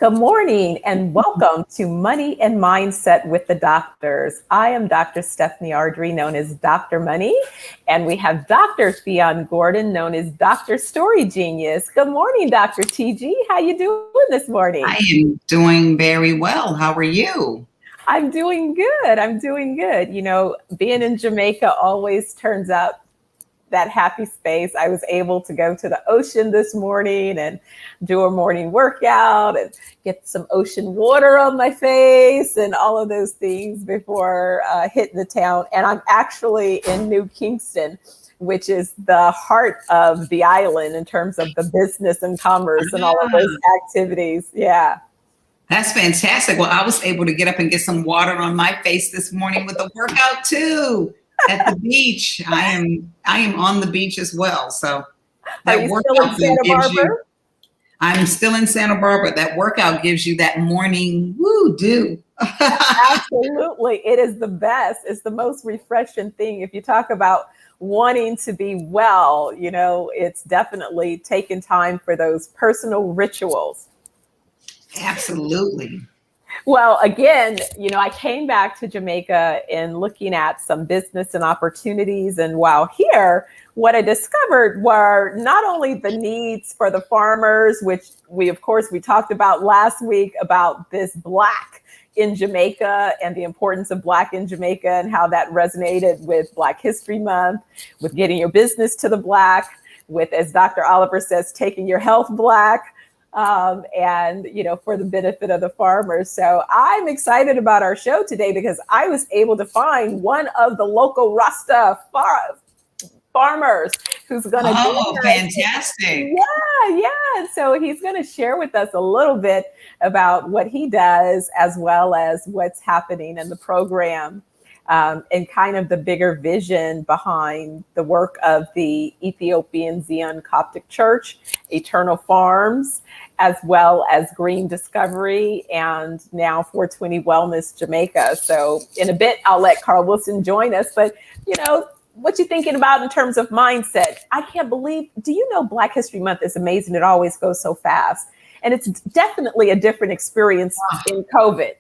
Good morning and welcome to Money and Mindset with the Doctors. I am Dr. Stephanie Ardrey, known as Dr. Money, and we have Dr. Thyonne Gordon, known as Dr. Story Genius. Good morning, Dr. TG. How you doing this morning? I am doing very well. How are you? I'm doing good. I'm doing good. You know, being in Jamaica always turns up that happy space. I was able to go to the ocean this morning and do a morning workout and get some ocean water on my face and all of those things before hitting the town. And I'm actually in New Kingston, which is the heart of the island in terms of the business and commerce and all of those activities. Yeah. That's fantastic. Well, I was able to get up and get some water on my face this morning with a workout too. At the beach. I am on the beach as well. So that workout gives you. I'm still in Santa Barbara. That workout gives you that morning woo-do. Absolutely. It is the best. It's the most refreshing thing. If you talk about wanting to be well, you know, it's definitely taking time for those personal rituals. Absolutely. Well, again, you know, I came back to Jamaica in looking at some business and opportunities. And while here, what I discovered were not only the needs for the farmers, which we talked about last week about this Black in Jamaica and the importance of Black in Jamaica and how that resonated with Black History Month, with getting your business to the Black, with, as Dr. Oliver says, taking your health Black. And, you know, for the benefit of the farmers. So I'm excited about our show today because I was able to find one of the local Rasta farmers who's going to Oh, fantastic. Yeah. So he's going to share with us a little bit about what he does, as well as what's happening in the program. And kind of the bigger vision behind the work of the Ethiopian Zion Coptic Church, Eternal Farms, as well as Green Discovery, and now 420 Wellness Jamaica. So in a bit, I'll let Carl Wilson join us. But, you know, what you thinking about in terms of mindset? I can't believe, do you know Black History Month is amazing. It always goes so fast. And it's definitely a different experience in COVID.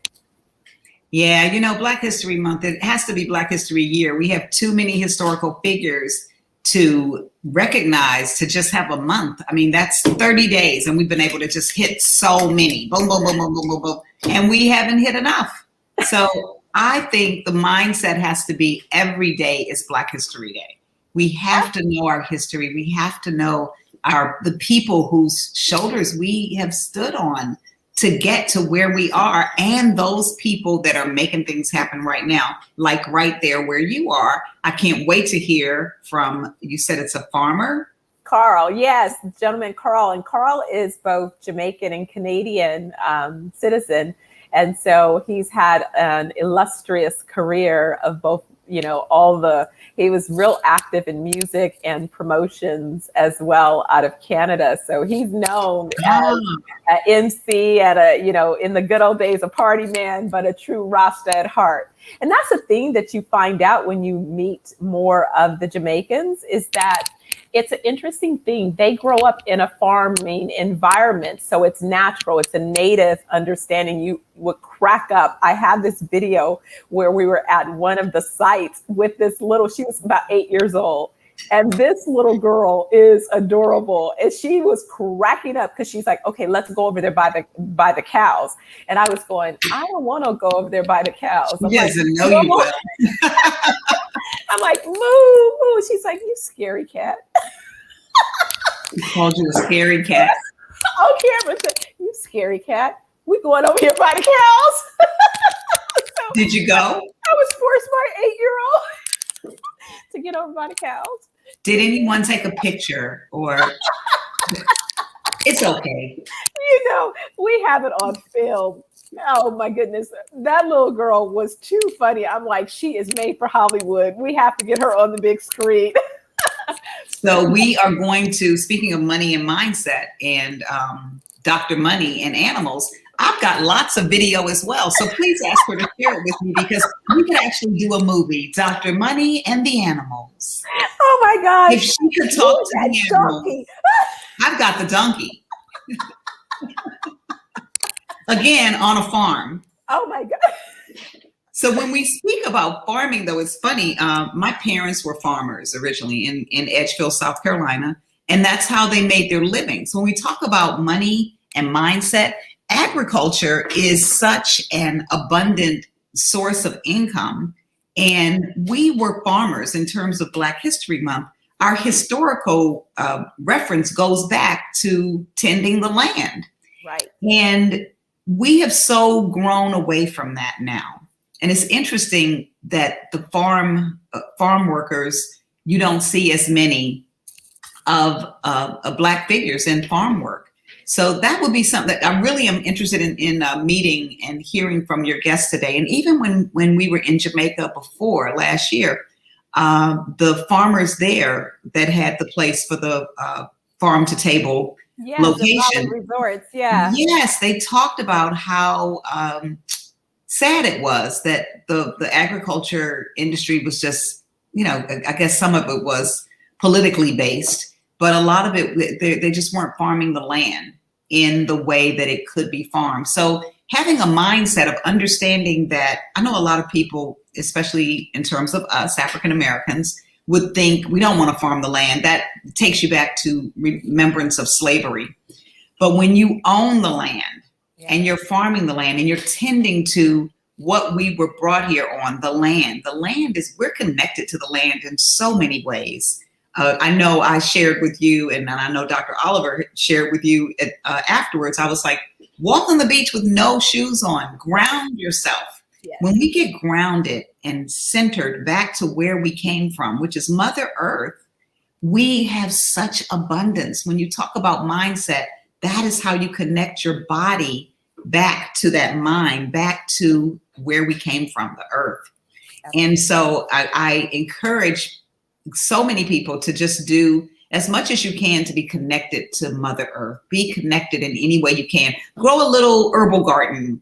Yeah, you know, Black History Month, it has to be Black History Year. We have too many historical figures to recognize to just have a month. I mean, that's 30 days and we've been able to just hit so many. Boom, boom, boom, boom, boom, boom, boom. And we haven't hit enough. So I think the mindset has to be every day is Black History Day. We have to know our history. We have to know the people whose shoulders we have stood on to get to where we are, and those people that are making things happen right now, like right there where you are. I can't wait to hear from, you said it's a farmer? Carl, yes, gentleman Carl. And Carl is both Jamaican and Canadian citizen. And so he's had an illustrious career of both, you know, he was real active in music and promotions as well out of Canada. So he's known as an MC in the good old days, a party man, but a true Rasta at heart. And that's the thing that you find out when you meet more of the Jamaicans, is that it's an interesting thing. They grow up in a farming environment. So it's natural. It's a native understanding. You would crack up. I have this video where we were at one of the sites with this she was about 8 years old. And this little girl is adorable. And she was cracking up because she's like, okay, let's go over there by the cows. And I was going, I don't want to go over there by the cows. Yes, I know you will. I'm like, moo. She's like, you scary cat. He called you a scary cat. On camera, said, you scary cat. We going over here by the cows. So did you go? I was forced by an 8-year-old to get over by the cows. Did anyone take a picture or? It's okay. You know, we have it on film. Oh my goodness. That little girl was too funny. I'm like, she is made for Hollywood. We have to get her on the big screen. So we are going to, speaking of money and mindset and Dr. Money and animals, I've got lots of video as well. So please ask her to share it with me because we could actually do a movie, Dr. Money and the Animals. Oh my gosh. If she could talk to the animals, I've got the donkey. again, on a farm. Oh my God. So when we speak about farming, though, it's funny. My parents were farmers originally in Edgefield, South Carolina, and that's how they made their living. So when we talk about money and mindset, agriculture is such an abundant source of income. And we were farmers in terms of Black History Month. Our historical reference goes back to tending the land. Right. And we have so grown away from that now. And it's interesting that the farm workers, you don't see as many of Black figures in farm work. So that would be something that I really am interested in meeting and hearing from your guests today. And even when we were in Jamaica before last year, the farmers there that had the place for the farm to table location. The resorts, yeah. Yes, they talked about how sad it was that the agriculture industry was just, I guess some of it was politically based, but a lot of it, they just weren't farming the land in the way that it could be farmed. So having a mindset of understanding that, I know a lot of people, especially in terms of us, African Americans, would think we don't want to farm the land. That takes you back to remembrance of slavery. But when you own the land and you're farming the land and you're tending to what we were brought here on, the land is, we're connected to the land in so many ways. I know I shared with you, and I know Dr. Oliver shared with you afterwards, I was like, walk on the beach with no shoes on, ground yourself. Yes. When we get grounded and centered back to where we came from, which is Mother Earth, we have such abundance. When you talk about mindset, that is how you connect your body back to that mind, back to where we came from, the earth. And so I encourage so many people to just do as much as you can to be connected to Mother Earth. Be connected in any way you can. Grow a little herbal garden.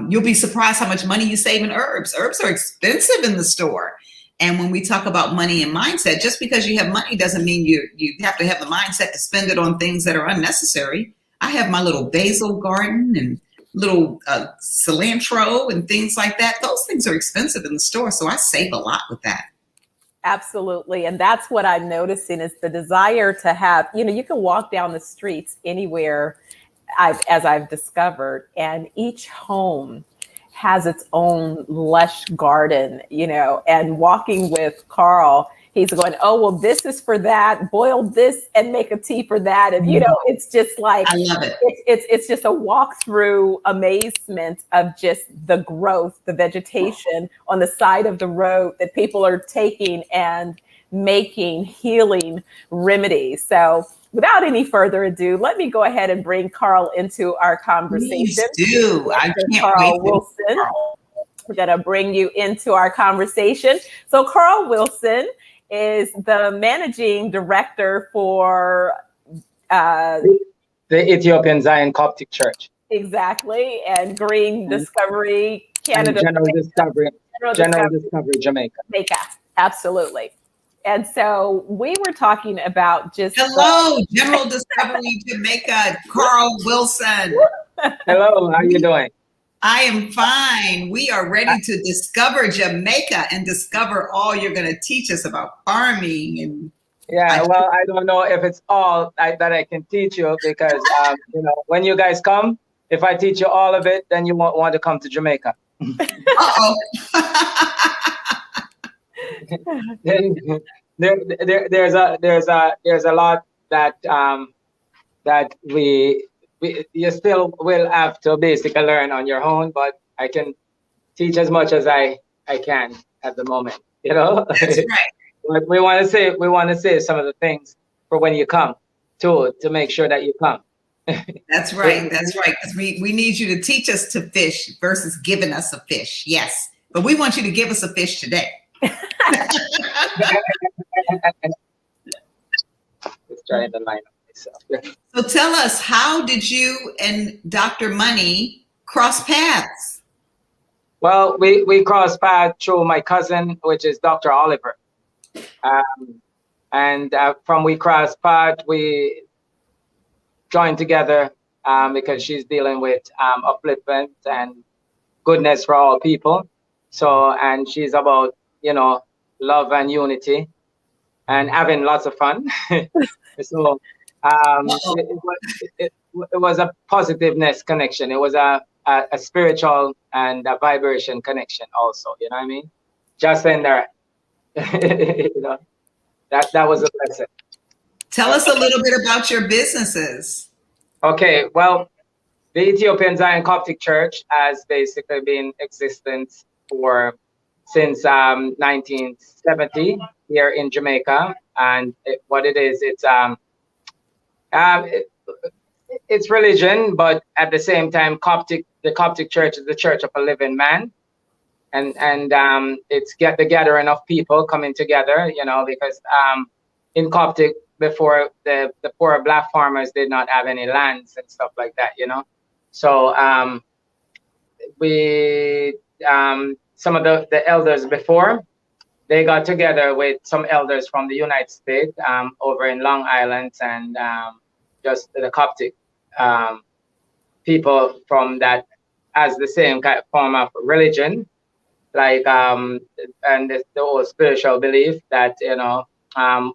You'll be surprised how much money you save in herbs. Herbs are expensive in the store. And when we talk about money and mindset, just because you have money doesn't mean you have to have the mindset to spend it on things that are unnecessary. I have my little basil garden and little cilantro and things like that. Those things are expensive in the store, so I save a lot with that. Absolutely. And that's what I'm noticing is the desire to have, you can walk down the streets anywhere, as I've discovered, and each home has its own lush garden, and walking with Carl, he's going, oh, well, this is for that, boil this and make a tea for that. And, it's just like, I love it. It's just a walk through amazement of just the growth, the vegetation on the side of the road that people are taking and making healing remedies. So without any further ado, let me go ahead and bring Carl into our conversation. Please do. I can't Carl wait. Wilson. We're going to bring you into our conversation. So Carl Wilson is the managing director for the Ethiopian Zion Coptic Church. Exactly. And Green Discovery Canada. And General Discovery Jamaica. Jamaica. Absolutely. And so we were talking about just... Hello, General Discovery Jamaica, Carl Wilson. Hello, how are you doing? I am fine. We are ready to discover Jamaica and discover all you're going to teach us about farming. And well, I don't know if it's all that I can teach you because, when you guys come, if I teach you all of it, then you won't want to come to Jamaica. Uh-oh. There's a lot that you still will have to basically learn on your own, but I can teach as much as I can at the moment. That's right. But we want to say some of the things for when you come to make sure that you come. That's right. That's right. Because we need you to teach us to fish versus giving us a fish. Yes, but we want you to give us a fish today. Just trying to line up myself. So tell us, how did you and Dr. Money cross paths? Well, we crossed paths through my cousin, which is Dr. Oliver. And from we crossed paths, we joined together because she's dealing with upliftment and goodness for all people. So, and she's about, you know, love and unity and having lots of fun. So it was a positiveness connection. It was a spiritual and a vibration connection also, you know what I mean? Just in there, you know, that was a blessing. Tell us a little bit about your businesses. Okay, well, the Ethiopian Zion Coptic Church has basically been existent for since 1970 here in Jamaica, and what it is, it's religion, but at the same time, the Coptic Church is the church of a living man, and it's the gathering of people coming together, you know, because in Coptic before the poor black farmers did not have any lands and stuff like that, you know. So we some of the elders before, they got together with some elders from the United States over in Long Island, and just the Coptic people from that as the same kind of form of religion, like and the whole spiritual belief that, you know,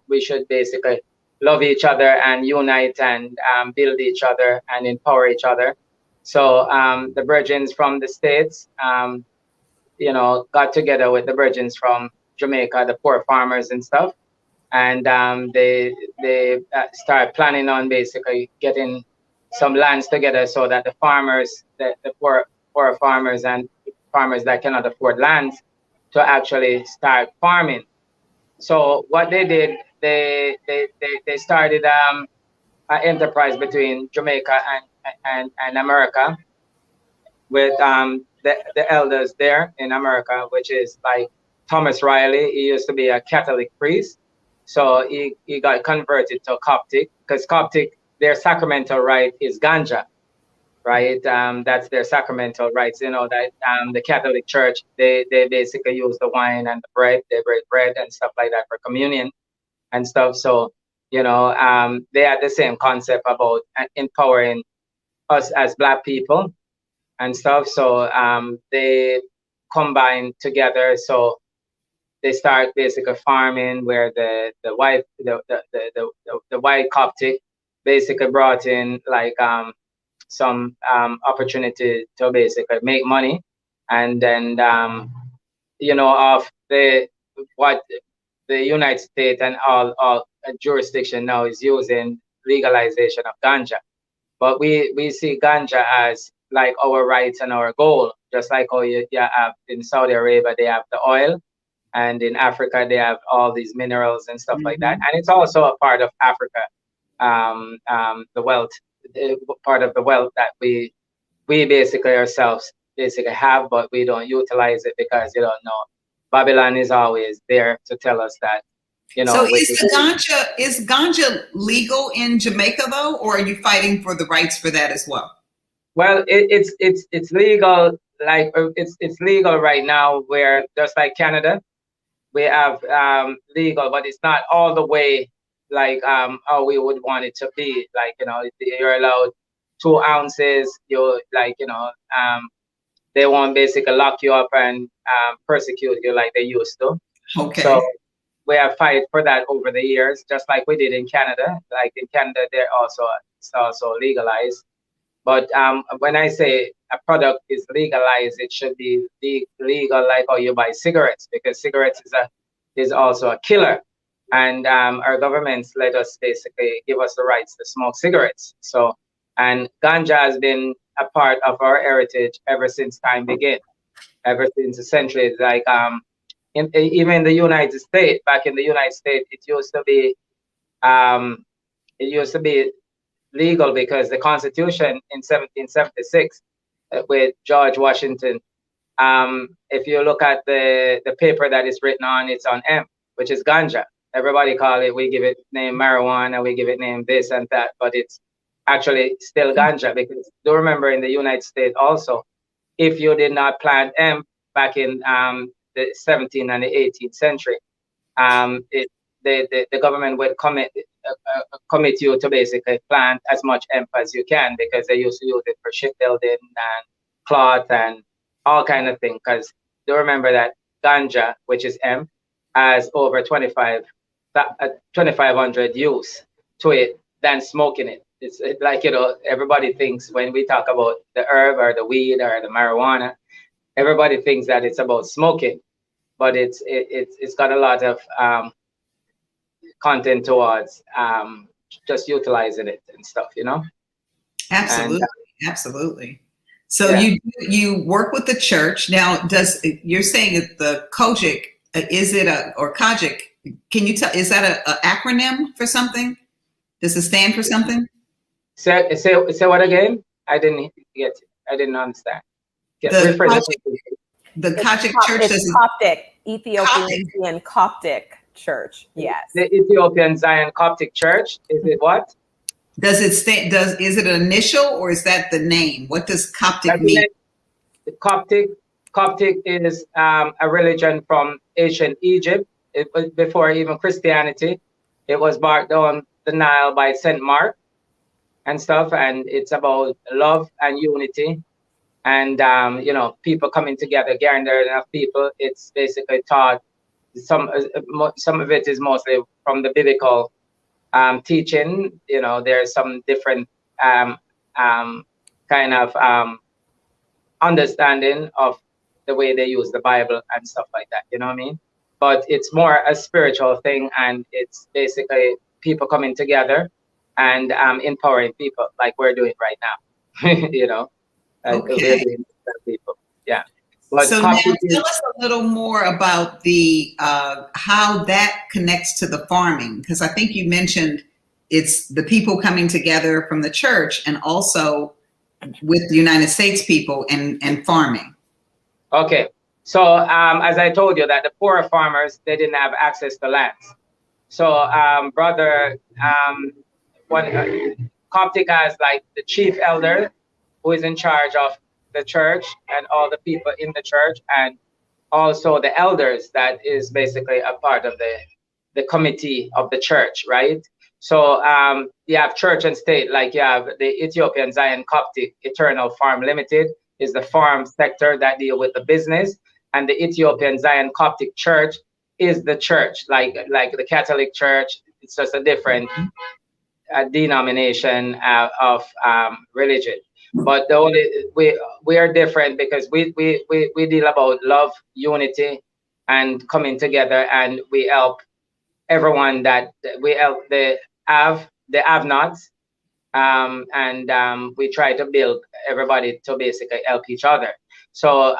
we should basically love each other and unite and build each other and empower each other. So the virgins from the States, you know, got together with the virgins from Jamaica, the poor farmers and stuff, and they start planning on basically getting some lands together so that the farmers, the poor farmers and farmers that cannot afford lands, to actually start farming. So what they did, they started an enterprise between Jamaica and America with the elders there in America, which is like Thomas Riley. He used to be a Catholic priest, so he got converted to Coptic, because Coptic, their sacramental rite is ganja, right? That's their sacramental rites. You know that the Catholic Church, they basically use the wine and the bread. They break bread and stuff like that for communion and stuff. So, you know, they had the same concept about empowering us as Black people and stuff. So they combine together. So they start basically farming, where the white Coptic basically brought in like some opportunity to basically make money, and then you know, of what the United States and all jurisdiction now is using legalization of ganja. But we see ganja as like our rights and our goal, just like how you have in Saudi Arabia, they have the oil, and in Africa, they have all these minerals and stuff like that. And it's also a part of Africa, the wealth, part of the wealth that we basically ourselves basically have, but we don't utilize it because you don't know. Babylon is always there to tell us that, you know. So is ganja legal in Jamaica though, or are you fighting for the rights for that as well? Well, it's legal, like it's legal right now, where just like Canada, we have legal, but it's not all the way like how we would want it to be. Like, you know, you're allowed 2 ounces. You like, you know, they won't basically lock you up and persecute you like they used to. Okay. So we have fight for that over the years, just like we did in Canada. Like in Canada, it's also legalized. But when I say a product is legalized, it should be legal like how you buy cigarettes, because cigarettes is also a killer. And our governments let us basically give us the rights to smoke cigarettes. So, and ganja has been a part of our heritage ever since time began, ever since the centuries. Like even in the United States, back in the United States, it used to be legal because the Constitution in 1776 with George Washington, if you look at the paper that is written on, it's on M, which is ganja. Everybody call it, we give it name marijuana, we give it name this and that, but it's actually still ganja, because do remember in the United States also, if you did not plant hemp back in the 17th and the 18th century, the government would come in, commit you to basically plant as much hemp as you can, because they used to use it for shipbuilding and cloth and all kind of things. Because do remember that ganja, which is hemp, has over 2,500 use to it than smoking it. It's like, everybody thinks when we talk about the herb or the weed or the marijuana, everybody thinks that it's about smoking, but it's got a lot of content towards just utilizing it and stuff, Absolutely, and, absolutely. So yeah. you work with the church now. You're saying that the Kojic, is it or Kojic? Can you tell? Is that an acronym for something? Does it stand for something? Say what again? I didn't get it. I didn't understand. The Coptic Church. It's Coptic, Ethiopian Zion Coptic Church. Yes. The Ethiopian Zion Coptic Church. Is it what? Does it stand? Is it an initial, or is that the name? What does Coptic mean? The Coptic is a religion from ancient Egypt. It was before even Christianity. It was brought down the Nile by Saint Mark and stuff, and it's about love and unity, and people coming together, gathering enough people. It's basically taught. Some of it is mostly from the biblical teaching. There's some different kind of understanding of the way they use the Bible and stuff like that. You know what I mean? But it's more a spiritual thing, and it's basically people coming together and empowering people, like we're doing right now. Okay. We're doing people. Yeah. But so now tell us a little more about the how that connects to the farming, because I think you mentioned it's the people coming together from the church and also with the United States people and farming. Okay. So as I told you, that the poorer farmers, they didn't have access to lands. So Coptic has like the chief elder, who is in charge of the church and all the people in the church, and also the elders, that is basically a part of the committee of the church, right? So you have church and state, like you have the Ethiopian Zion Coptic Eternal Farm Limited is the farm sector that deal with the business, and the Ethiopian Zion Coptic Church is the church, like the Catholic Church. It's just a different denomination of religion. But the only we are different because we deal about love, unity, and coming together, and we help everyone. That we help the have-nots, and we try to build everybody to basically help each other. So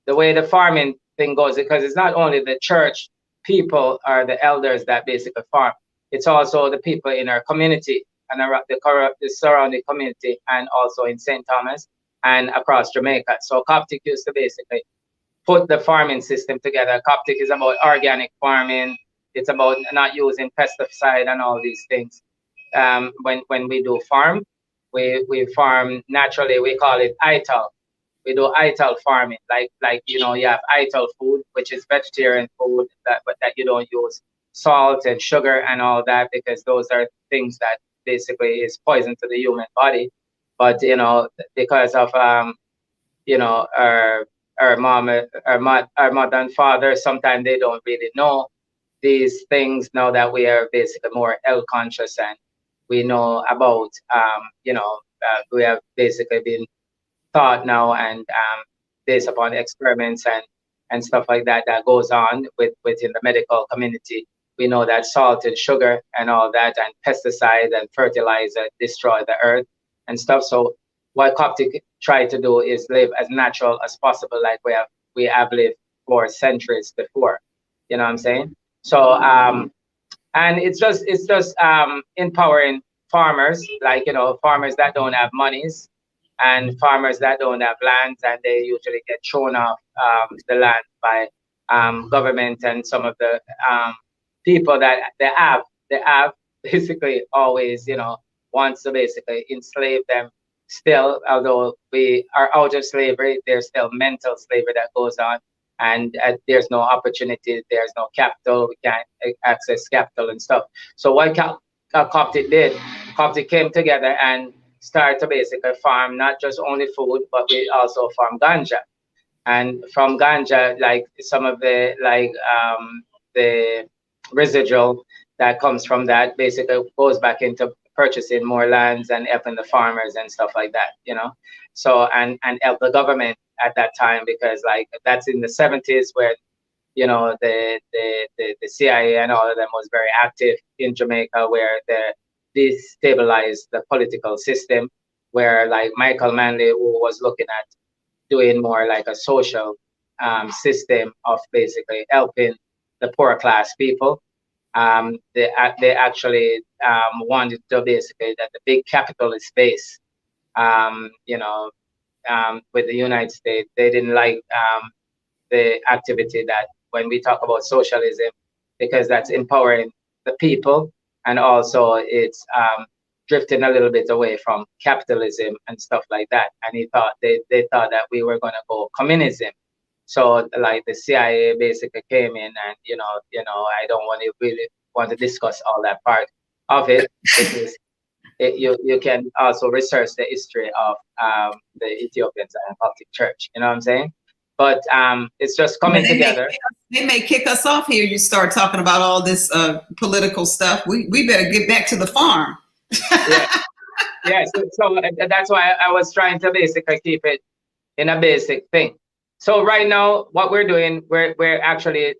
the way the farming thing goes, because it's not only the church people or the elders that basically farm, it's also the people in our community and the surrounding community, and also in St. Thomas and across Jamaica. So Coptic used to basically put the farming system together. Coptic is about organic farming. It's about not using pesticide and all these things. When we do farm, we farm naturally. We call it ITAL. We do ITAL farming, like you have ITAL food, which is vegetarian food, but that you don't use salt and sugar and all that, because those are things that basically is poison to the human body. But because of our mother and father, sometimes they don't really know these things. Now that we are basically more health conscious, and we know about we have basically been taught now, and based upon experiments and stuff like that goes on within the medical community. We know that salt and sugar and all that, and pesticide and fertilizer destroy the earth and stuff. So what Coptic try to do is live as natural as possible, like we have lived for centuries before. You know what I'm saying? So and it's just empowering farmers, like farmers that don't have monies, and farmers that don't have lands, and they usually get thrown off the land by government and some of the people that they have basically always wants to basically enslave them still. Although we are out of slavery, there's still mental slavery that goes on, and there's no opportunity, there's no capital, we can't access capital and stuff. So what Coptic did, Coptic came together and started to basically farm not just only food, but we also farm ganja. And from ganja, like some of the the residual that comes from that basically goes back into purchasing more lands and helping the farmers and stuff like that, you know. So and help the government at that time, because like that's in the 70s where, you know, the CIA and all of them was very active in Jamaica, where they destabilized the political system, where like Michael Manley, who was looking at doing more like a social system of basically helping the poorer class people. They actually wanted to basically that the big capitalist base, you know, with the United States, they didn't like the activity that when we talk about socialism, because that's empowering the people, and also it's drifting a little bit away from capitalism and stuff like that. And he thought they thought that we were going to go communism. So like the CIA basically came in, and you know, I don't really want to discuss all that part of it, because you can also research the history of the Ethiopians and Coptic Church. You know what I'm saying? But it's just coming together. They may kick us off here. You start talking about all this political stuff. We better get back to the farm. Yeah. So that's why I was trying to basically keep it in a basic thing. So right now, what we're doing, we're actually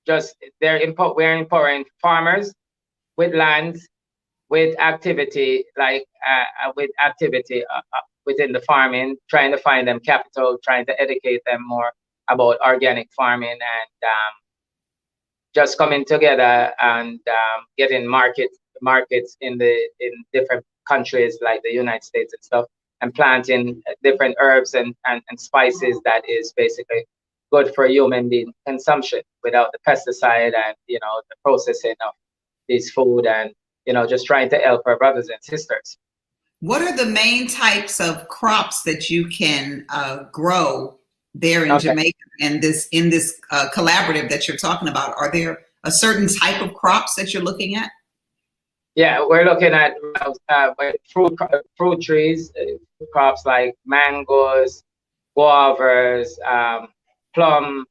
just we're empowering farmers with lands, with activity within the farming, trying to find them capital, trying to educate them more about organic farming, and just coming together and getting markets in different countries like the United States and stuff, and planting different herbs and spices that is basically good for human being consumption without the pesticide and, you know, the processing of this food, and, you know, just trying to help our brothers and sisters. What are the main types of crops that you can grow there in Jamaica, and in this collaborative that you're talking about? Are there a certain type of crops that you're looking at? Yeah, we're looking at fruit trees, crops like mangoes, guavas, plum,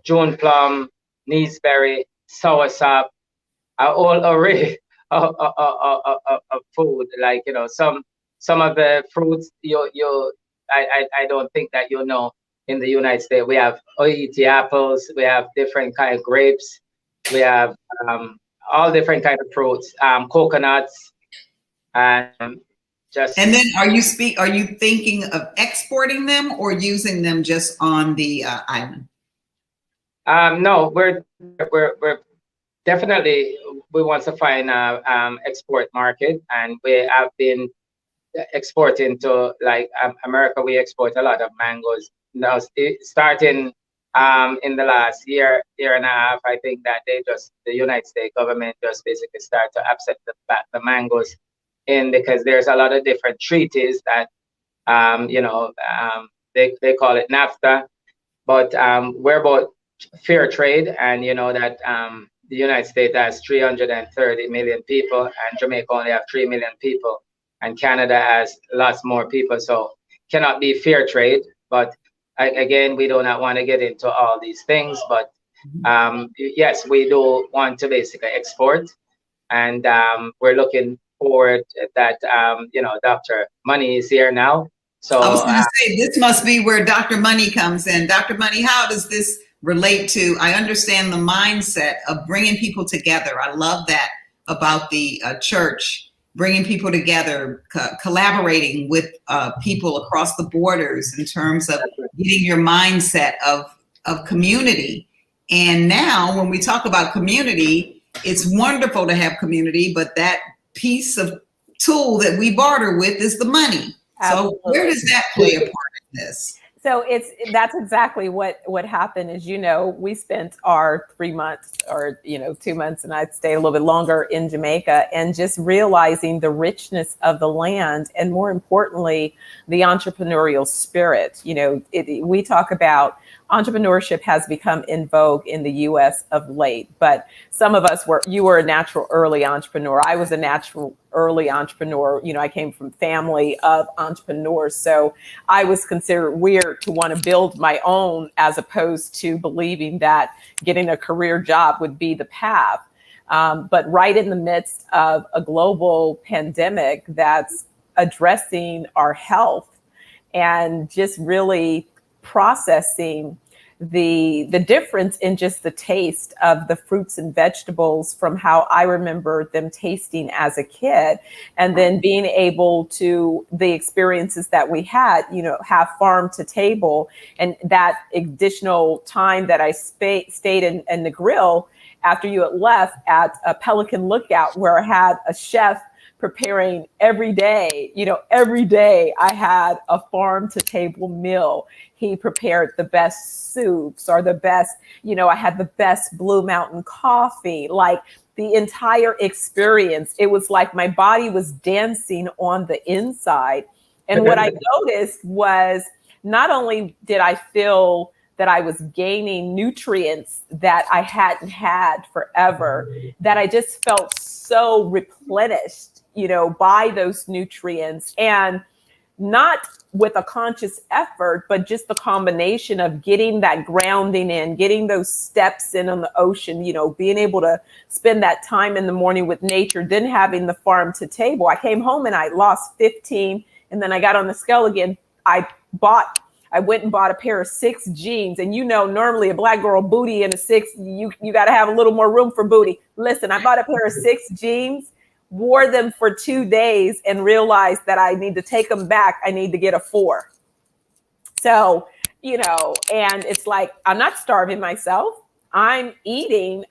June plum, neeseberry, soursop, all array of food. Like, you know, some of the fruits I don't think that you know, in the United States we have Oiti apples, we have different kind of grapes, we have all different kind of fruits, coconuts, and just. And then are you thinking of exporting them or using them just on the island? No, we're definitely, we want to find a export market, and we have been exporting to like America. We export a lot of mangoes now, starting in the last year and a half. I think that the United States government just basically start to accept the mangoes in, because there's a lot of different treaties that you know, they call it NAFTA, but we're about fair trade, and you know that the United States has 330 million people, and Jamaica only have 3 million people, and Canada has lots more people, so cannot be fair trade. But again, we do not want to get into all these things, but yes, we do want to basically export, and we're looking forward that you know, Dr. Money is here now. So I was going to say, this must be where Dr. Money comes in. Dr. Money, how does this relate to? I understand the mindset of bringing people together. I love that about the church, bringing people together, collaborating with people across the borders in terms of getting your mindset of community. And now when we talk about community, it's wonderful to have community, but that piece of tool that we barter with is the money. Absolutely. So where does that play a part in this? So that's exactly what happened is, we spent our 3 months or, 2 months, and I'd stay a little bit longer in Jamaica, and just realizing the richness of the land, and more importantly, the entrepreneurial spirit. We talk about entrepreneurship has become in vogue in the US of late, but some of us you were a natural early entrepreneur. I was a natural early entrepreneur. I came from family of entrepreneurs. So I was considered weird to want to build my own, as opposed to believing that getting a career job would be the path. But right in the midst of a global pandemic that's addressing our health and just really processing the difference in just the taste of the fruits and vegetables from how I remember them tasting as a kid, and then being able to the experiences that we had, have farm to table, and that additional time that I stayed in the grill after you had left at a Pelican Lookout, where I had a chef preparing every day. Every day I had a farm to table meal. He prepared the best soups, or the best, I had the best Blue Mountain coffee, like the entire experience. It was like my body was dancing on the inside. And what I noticed was, not only did I feel that I was gaining nutrients that I hadn't had forever, that I just felt so replenished, by those nutrients, and not with a conscious effort, but just the combination of getting that grounding in, getting those steps in on the ocean, being able to spend that time in the morning with nature, then having the farm to table. I came home and I lost 15, and then I got on the scale again. I went and bought a pair of 6 jeans, and normally a Black girl booty in a 6, you got to have a little more room for booty. Listen, I bought a pair of 6 jeans, wore them for 2 days, and realized that I need to take them back. I need to get a 4. So, and it's like, I'm not starving myself. I'm eating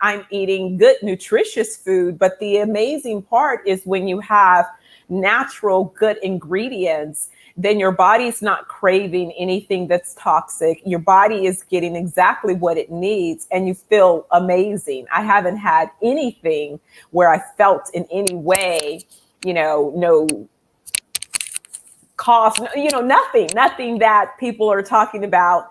good, nutritious food. But the amazing part is, when you have natural, good ingredients, then your body's not craving anything that's toxic. Your body is getting exactly what it needs, and you feel amazing. I haven't had anything where I felt in any way, no cost, nothing that people are talking about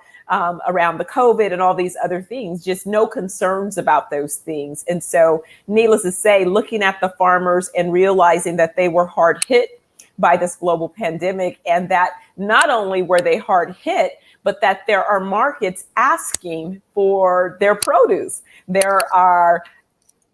around the COVID and all these other things, just no concerns about those things. And so, needless to say, looking at the farmers and realizing that they were hard hit by this global pandemic, and that not only were they hard hit, but that there are markets asking for their produce. There are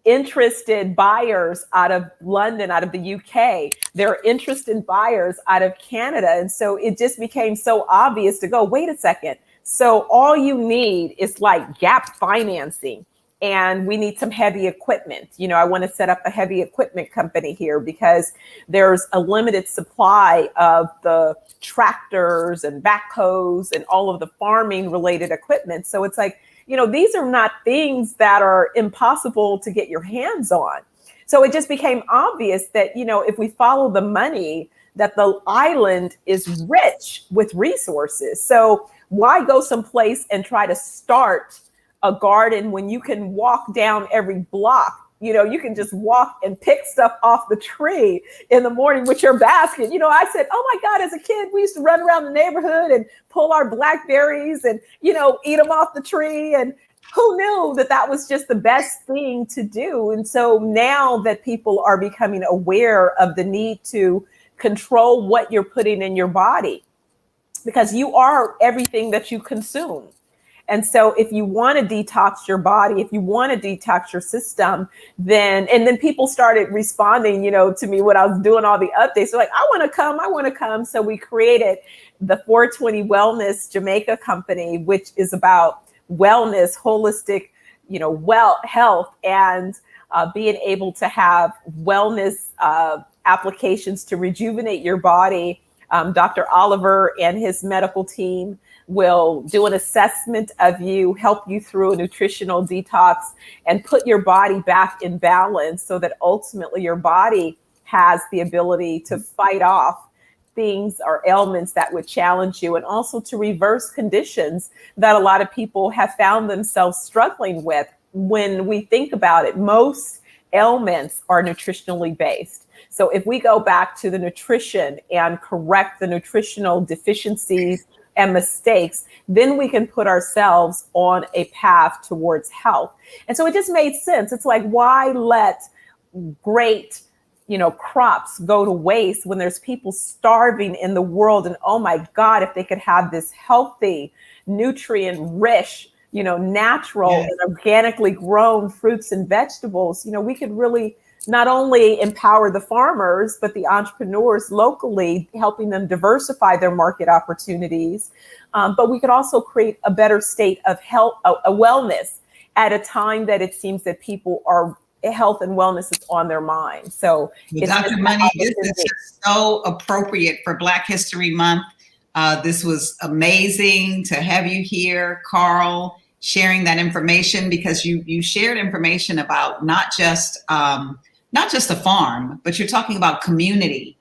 interested buyers out of London, out of the UK. There are interested buyers out of Canada. And so it just became so obvious to go, wait a second. So all you need is like gap financing. And we need some heavy equipment. I want to set up a heavy equipment company here, because there's a limited supply of the tractors and backhoes and all of the farming related equipment. So it's like, these are not things that are impossible to get your hands on. So it just became obvious that, if we follow the money, that the island is rich with resources. So why go someplace and try to start a garden when you can walk down every block? You can just walk and pick stuff off the tree in the morning with your basket. I said, oh my God, as a kid, we used to run around the neighborhood and pull our blackberries and, eat them off the tree. And who knew that was just the best thing to do? And so now that people are becoming aware of the need to control what you're putting in your body, because you are everything that you consume. And so if you want to detox your body, if you want to detox your system, then people started responding, to me when I was doing all the updates. They're like, I want to come. So we created the 420 Wellness Jamaica company, which is about wellness, holistic, health, and being able to have wellness applications to rejuvenate your body. Dr. Oliver and his medical team will do an assessment of you, help you through a nutritional detox, and put your body back in balance, so that ultimately your body has the ability to fight off things or ailments that would challenge you, and also to reverse conditions that a lot of people have found themselves struggling with. When we think about it, most ailments are nutritionally based. So if we go back to the nutrition and correct the nutritional deficiencies and mistakes, then we can put ourselves on a path towards health. And so it just made sense. It's like, why let great, crops go to waste when there's people starving in the world? And oh my God, if they could have this healthy, nutrient rich, natural Yes. and organically grown fruits and vegetables, we could really not only empower the farmers, but the entrepreneurs locally, helping them diversify their market opportunities. But we could also create a better state of health, a wellness at a time that it seems that people are health and wellness is on their mind. So Dr. Money, this is just so appropriate for Black History Month. This was amazing to have you here, Carl, sharing that information, because you shared information about not just a farm, but you're talking about community.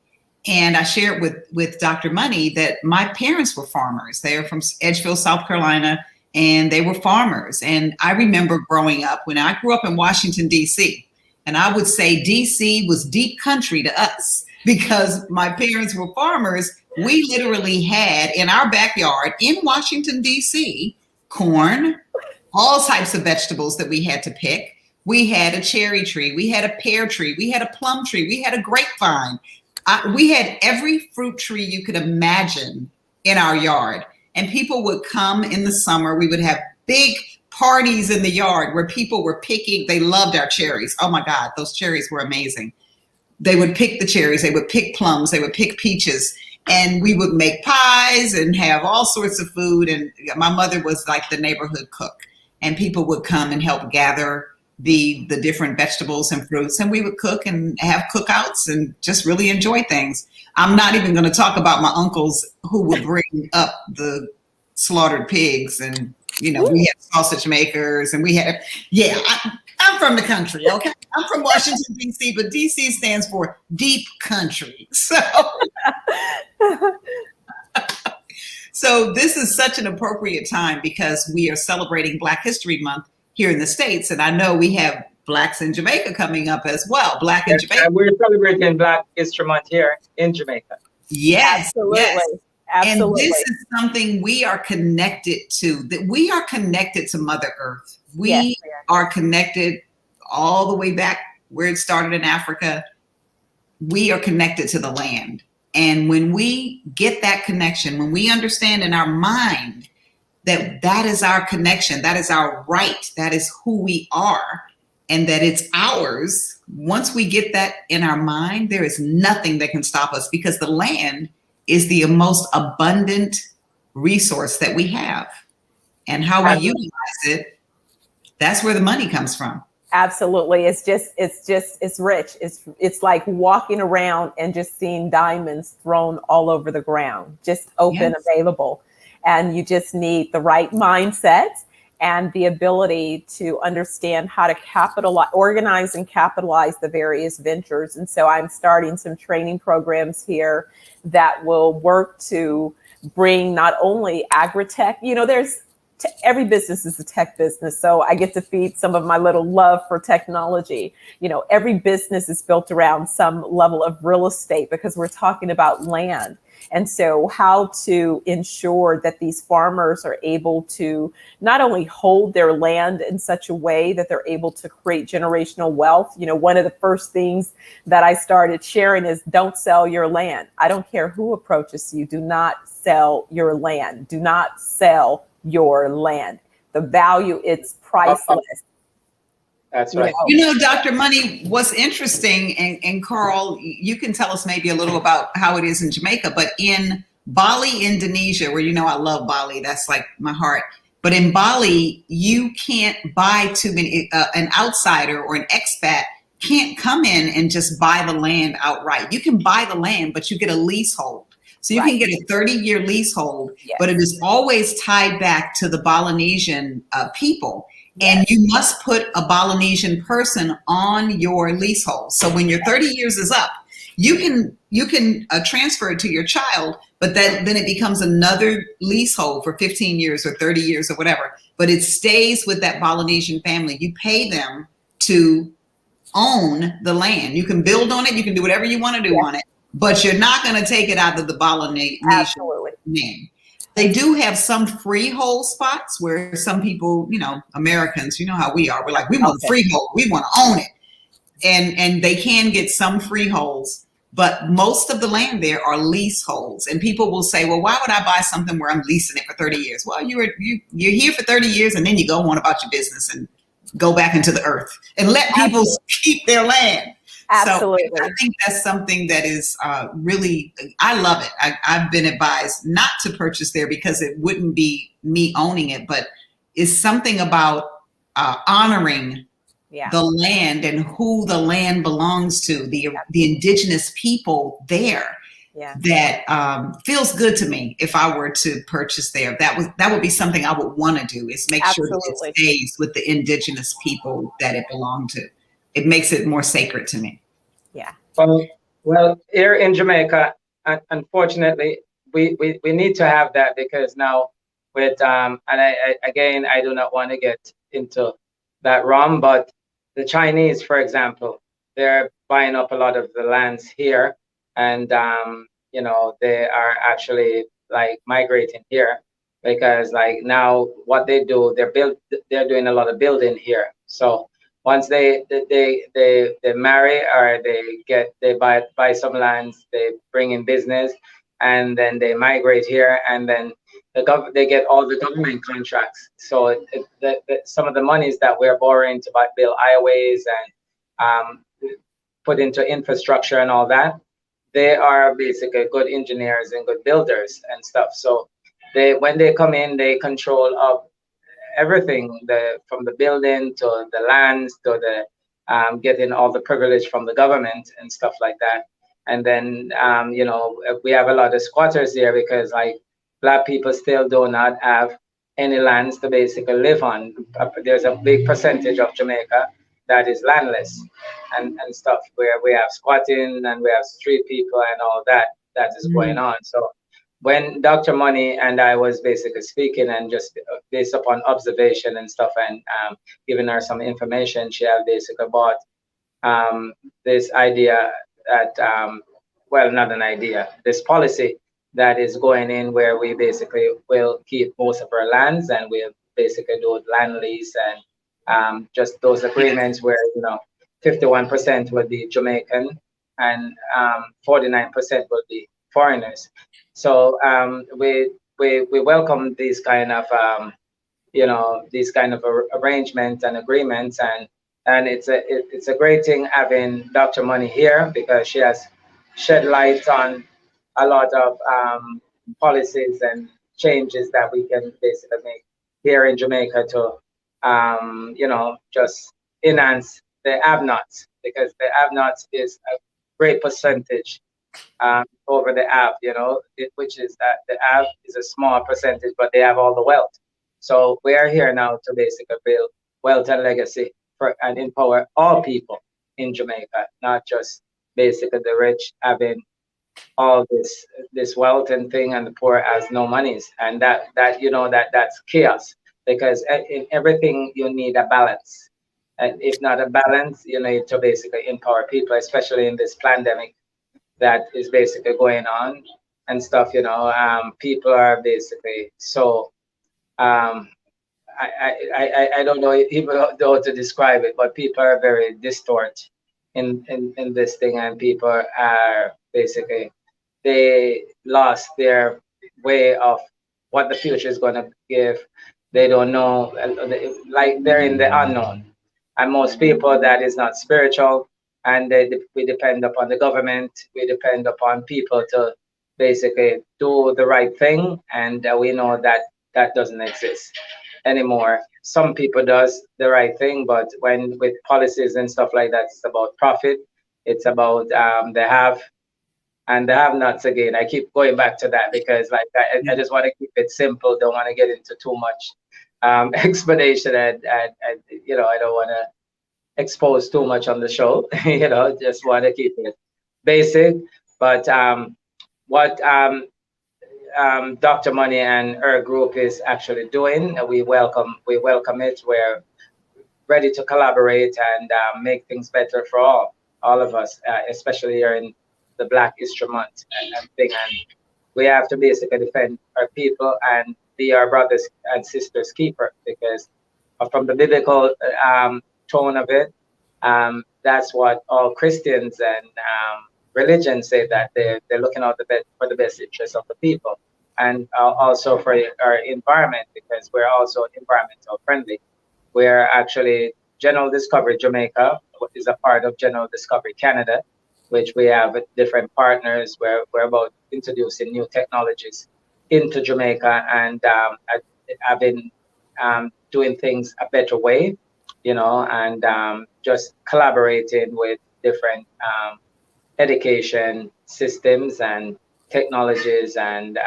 And I shared with Dr. Money that my parents were farmers. They are from Edgefield, South Carolina, and they were farmers. And I remember growing up, when I grew up in Washington, D.C., and I would say D.C. was deep country to us because my parents were farmers. We literally had in our backyard in Washington, D.C., corn, all types of vegetables that we had to pick. We had a cherry tree, we had a pear tree, we had a plum tree, we had a grapevine. We had every fruit tree you could imagine in our yard. And people would come in the summer. We would have big parties in the yard where people were picking. They loved our cherries. Oh my God, those cherries were amazing. They would pick the cherries, they would pick plums, they would pick peaches. And we would make pies and have all sorts of food. And my mother was like the neighborhood cook. And people would come and help gather the different vegetables and fruits, and we would cook and have cookouts and just really enjoy things. I'm not even going to talk about my uncles who would bring up the slaughtered pigs, and we had sausage makers, and we had I'm from the country, okay? I'm from Washington, D.C., but D.C. stands for deep country. So this is such an appropriate time because we are celebrating Black History Month here in the States. And I know we have Blacks in Jamaica coming up as well. Black in Jamaica. We're celebrating Black History Month here in Jamaica. Yes. Absolutely. Yes. Absolutely. And this is something we are connected to, that we are connected to Mother Earth. We are connected all the way back where it started in Africa. We are connected to the land. And when we get that connection, when we understand in our mind that is our connection, that is our right, that is who we are, and that it's ours, once we get that in our mind, there is nothing that can stop us, because the land is the most abundant resource that we have. And how we utilize it, that's where the money comes from. Absolutely. It's rich. It's like walking around and just seeing diamonds thrown all over the ground, just open, available. And you just need the right mindset and the ability to understand how to organize and capitalize the various ventures. And so I'm starting some training programs here that will work to bring not only agri-tech, every business is a tech business. So I get to feed some of my little love for technology. Every business is built around some level of real estate because we're talking about land. And so how to ensure that these farmers are able to not only hold their land in such a way that they're able to create generational wealth. One of the first things that I started sharing is don't sell your land. I don't care who approaches you. Do not sell your land. Do not sell your land. The value, it's priceless. That's right. Dr. Money, what's interesting, and Carl, you can tell us maybe a little about how it is in Jamaica, but in Bali, Indonesia, where I love Bali, that's like my heart. But in Bali, you can't buy too many, an outsider or an expat can't come in and just buy the land outright. You can buy the land, but you get a leasehold. So you can get a 30-year leasehold, but it is always tied back to the Balinesian people. And you must put a Balinesian person on your leasehold. So when your 30 years is up you can transfer it to your child, but then it becomes another leasehold for 15 years or 30 years or whatever. But it stays with that Polynesian family. You pay them to own the land. You can build on it. You can do whatever you want to do on it, but you're not going to take it out of the Polynesian name. They do have some freehold spots where some people, Americans, you know how we are. We're like, we want freehold. We want to own it. And they can get some freeholds, but most of the land there are leaseholds. And people will say, well, why would I buy something where I'm leasing it for 30 years? Well, you're here for 30 years and then you go on about your business and go back into the earth and let people keep their land. Absolutely. So I think that's something that is really, I love it. I've been advised not to purchase there because it wouldn't be me owning it, but it's something about honoring the land and who the land belongs to, the indigenous people there. That feels good to me. If I were to purchase there, that would be something I would want to do, is make sure that it stays with the indigenous people that it belonged to. It makes it more sacred to me. Yeah. Well, here in Jamaica, unfortunately, we need to have that, because now with and I do not want to get into that realm, but the Chinese, for example, they're buying up a lot of the lands here, and they are actually like migrating here, because like now what they do, they're doing a lot of building here. So once they marry, or they buy some lands, they bring in business, and then they migrate here, and then they get all the government contracts. So some of the monies that we're borrowing to build highways and put into infrastructure and all that, they are basically good engineers and good builders and stuff. So when they come in, they control of everything, from the building to the lands to the getting all the privilege from the government and stuff like that. And then we have a lot of squatters here, because like Black people still do not have any lands to basically live on. There's a big percentage of Jamaica that is landless and stuff, where we have squatting and we have street people and all that is going on. So when Dr. Money and I was basically speaking, and just based upon observation and stuff, and giving her some information, she had basically bought this idea that, not an idea, this policy that is going in, where we basically will keep most of our lands, and we'll basically do land lease, and just those agreements where 51% would be Jamaican and 49% would be foreigners. So we welcome these kind of arrangements and agreements, and it's a great thing having Dr. Money here, because she has shed light on a lot of policies and changes that we can basically make here in Jamaica to just enhance the have-nots, because the have-nots is a great percentage over the have, which is that the have is a small percentage, but they have all the wealth. So we are here now to basically build wealth and legacy and empower all people in Jamaica, not just basically the rich having all this wealth and thing, and the poor has no monies. And that's chaos, because in everything you need a balance. And if not a balance, you need to basically empower people, especially in this pandemic that is basically going on and stuff. People are basically so I don't know even how to describe it, but people are very distorted in this thing, and people are basically, they lost their way of what the future is going to give. They don't know, like they're in the unknown. And most people, that is not spiritual, and we depend upon the government, we depend upon people to basically do the right thing, and we know that doesn't exist anymore. Some people does the right thing, but when with policies and stuff like that, it's about profit, it's about the have and the have-nots again. I keep going back to that, because like I just want to keep it simple, don't want to get into too much explanation, and I don't want to expose too much on the show. Just want to keep it basic, but what Dr. Money and her group is actually doing, we welcome it. We're ready to collaborate and make things better for all of us, especially here in the Black History Month and thing. And we have to basically defend our people and be our brothers and sisters keeper, because from the biblical tone of it, that's what all Christians and religions say, that they're looking out for the best interests of the people, and also for our environment, because we're also environmental friendly. We're actually General Discovery Jamaica is a part of General Discovery Canada, which we have different partners where we're about introducing new technologies into Jamaica, and I've been doing things a better way, and just collaborating with different education systems and technologies and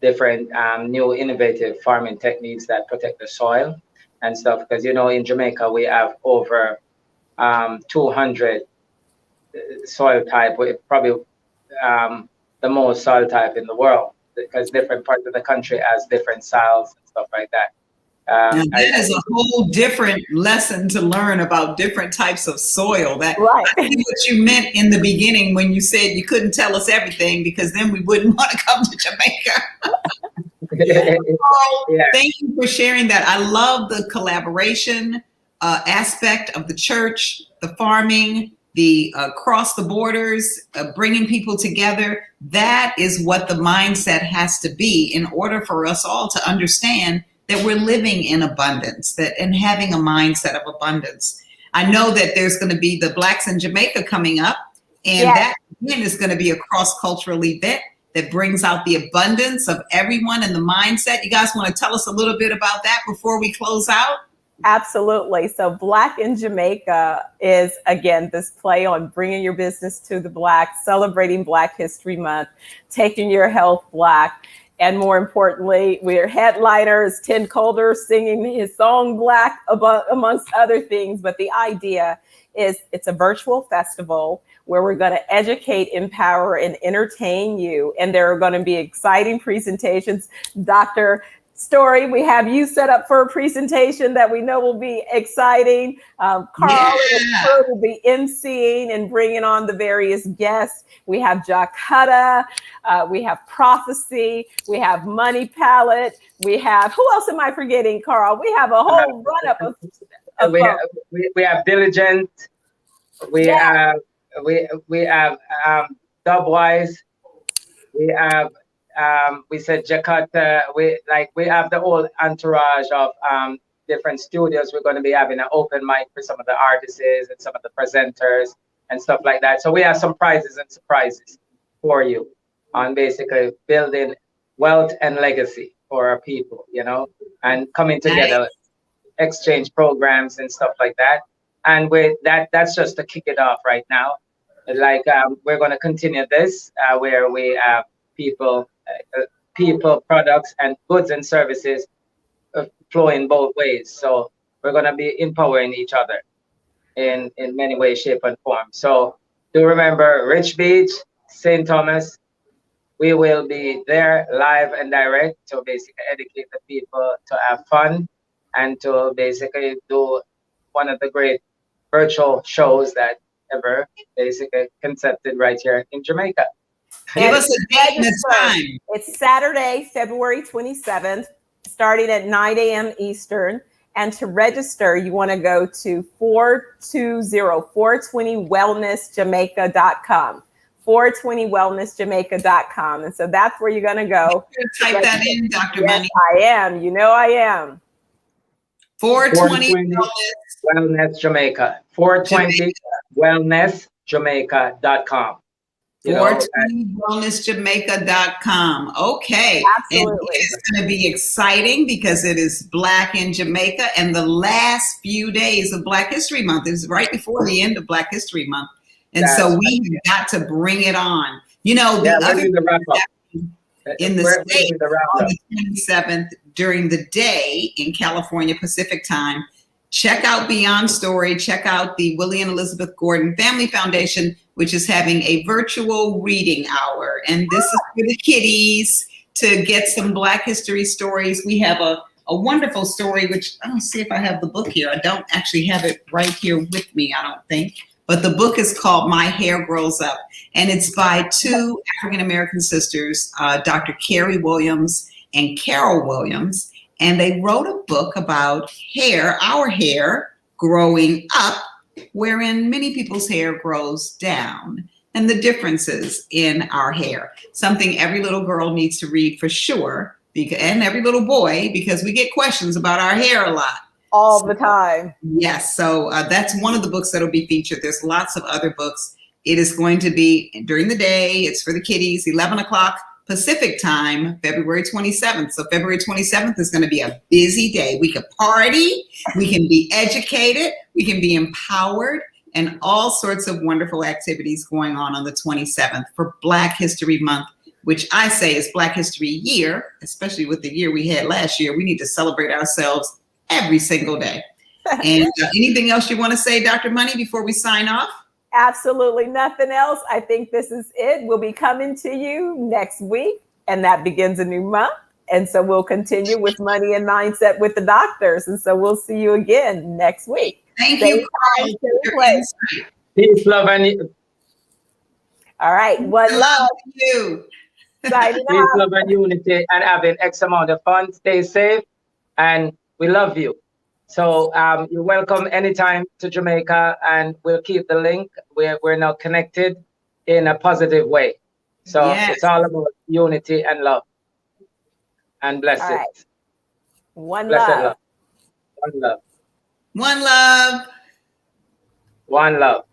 different new innovative farming techniques that protect the soil and stuff. Because, in Jamaica, we have over 200 soil type. We're probably the most soil type in the world, because different parts of the country has different soils and stuff like that. Now that is a whole different lesson to learn about different types of soil. That Right. I see what you meant in the beginning when you said you couldn't tell us everything, because then we wouldn't want to come to Jamaica. Yeah. Thank you for sharing that. I love the collaboration aspect of the church, the farming, the cross the borders, bringing people together. That is what the mindset has to be in order for us all to understand that we're living in abundance, and having a mindset of abundance. I know that there's going to be the Blacks in Jamaica coming up, and that again is going to be a cross-cultural event that brings out the abundance of everyone and the mindset. You guys want to tell us a little bit about that before we close out? Absolutely. So Black in Jamaica is, again, this play on bringing your business to the Black, celebrating Black History Month, taking your health Black. And more importantly, we're headliners, Tim Calder singing his song Black, amongst other things. But the idea is it's a virtual festival where we're going to educate, empower, and entertain you. And there are going to be exciting presentations. Dr. Story, we have you set up for a presentation that we know will be exciting. Carl and Kurt will be emceeing and bringing on the various guests. We have Jakutta, we have Prophecy, we have Money Palette, we have, who else am I forgetting, Carl? We have a whole run-up of we have Diligent, we have Dubwise, we have we said Jakarta. We have the whole entourage of different studios. We're going to be having an open mic for some of the artists and some of the presenters and stuff like that. So we have some prizes and surprises for you on basically building wealth and legacy for our people, and coming together, exchange programs and stuff like that. And with that's just to kick it off right now. We're going to continue this where we have people, products, and goods and services flowing both ways. So we're going to be empowering each other in many ways, shape, and form. So do remember, Rich Beach, St. Thomas, we will be there live and direct to basically educate the people, to have fun, and to basically do one of the great virtual shows that ever basically concepted right here in Jamaica. Give us a date and a time. It's Saturday, February 27th, starting at 9 a.m. Eastern. And to register, you want to go to 420wellnessjamaica.com. 420wellnessjamaica.com. And so that's where you're going to go. Type that in, Dr. Yes, Money. I am. You know I am. 420 Wellness Jamaica. 420 wellnessjamaica.com. 420wellnessjamaica.com. Okay. Absolutely. And it's going to be exciting because it is Black in Jamaica, and the last few days of Black History Month is right before the end of Black History Month. And so we have got to bring it on. The other in the state on the 27th during the day in California Pacific time, check out Beyond Story. Check out the Willie and Elizabeth Gordon Family Foundation, which is having a virtual reading hour. And this is for the kiddies to get some Black history stories. We have a wonderful story, which I don't see if I have the book here. I don't actually have it right here with me, I don't think. But the book is called My Hair Grows Up. And it's by two African-American sisters, Dr. Carrie Williams and Carol Williams. And they wrote a book about hair, our hair growing up, wherein many people's hair grows down, and the differences in our hair. Something every little girl needs to read for sure. And every little boy, because we get questions about our hair a lot. All the time. Yes, so that's one of the books that'll be featured. There's lots of other books. It is going to be during the day. It's for the kiddies, 11 o'clock Pacific time, February 27th. So February 27th is going to be a busy day. We can party, we can be educated, we can be empowered, and all sorts of wonderful activities going on the 27th for Black History Month, which I say is Black History Year, especially with the year we had last year. We need to celebrate ourselves every single day. And anything else you want to say, Dr. Money, before we sign off? Absolutely nothing else. I think this is it. We'll be coming to you next week, and that begins a new month. And so we'll continue with Money and Mindset with the doctors. And so we'll see you again next week. Thank you, Carl. Peace, love, and all right. One love. You. Peace, love, and unity, and having X amount of fun. Stay safe, and we love you. So you're welcome anytime to Jamaica, and we'll keep the link. We're now connected in a positive way. So yes. It's all about unity and love and blessings. Right. One Blessed love. love. One love. One love. One love.